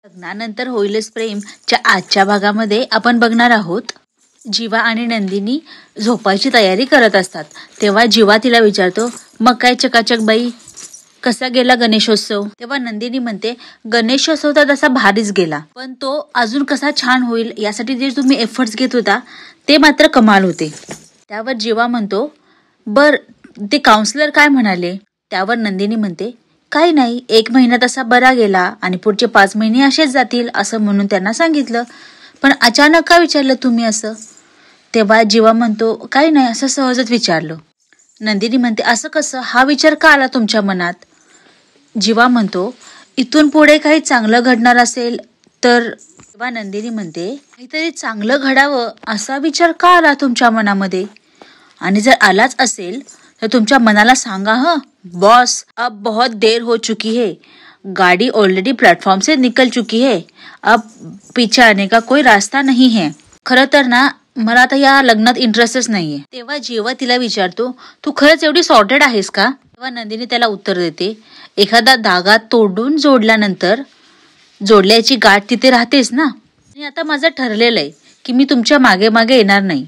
लग्नानंतर होईलच प्रेमच्या आजच्या भागामध्ये आपण बघणार आहोत. जीवा आणि नंदिनी झोपायची तयारी करत असतात. तेव्हा जीवा तिला विचारतो, मग काय चकाचक बाई, कसा गेला गणेशोत्सव? तेव्हा नंदिनी म्हणते, गणेशोत्सव तर तसा भारीच गेला, पण तो अजून कसा छान होईल यासाठी जे तुम्ही एफर्ट्स घेत होता ते मात्र कमाल होते. त्यावर जीवा म्हणतो, बर ते काउन्सिलर काय म्हणाले? त्यावर नंदिनी म्हणते, काही नाही, 1 महिना तसा बरा गेला आणि पुढचे 5 महिने असेच जातील असं म्हणून त्यांना सांगितलं. पण अचानक का विचारलं तुम्ही असं? तेव्हा जीवा म्हणतो, काही नाही, असं सहजच विचारलं. नंदिनी म्हणते, असं कसं, हा विचार का आला तुमच्या मनात? जीवा म्हणतो, इथून पुढे काही चांगलं घडणार असेल तर. तेव्हा नंदिनी म्हणते, काहीतरी चांगलं घडावं असा विचार का आला तुमच्या मनामध्ये? आणि जर आलाच असेल तर तुमच्या मनाला सांगा. बॉस, अब बहुत देर हो चुकी है, गाड़ी ऑलरेडी प्लेटफॉर्म से निकल चुकी है, अब पीछे आने का कोई रास्ता नहीं है. खरं तर ना, मला आता या लग्नात इंटरेस्टच नाहीये. तेव्हा जीवा तिला विचारतो, तू खरंच एवढी सॉर्टेड आहेस का? तेव्हा नंदिनी त्याला उत्तर देते, एखादा धागा तोडून जोडल्यानंतर जोडल्याची गाठ तिथे राहतेच ना. आणि आता माझं ठरलेलं आहे की मी तुमच्या मागे मागे येणार नाही.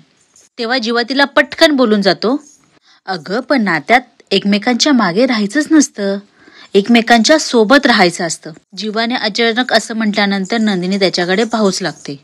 तेव्हा जीवा तिला पटकन बोलून जातो, अगं पण नात्यात एकमेकांच्या मागे राहायचंच नसतं, एकमेकांच्या सोबत राहायचं असतं. जीवाने अचानक असं म्हटल्यानंतर नंदिनी त्याच्याकडे पाहूच लागते.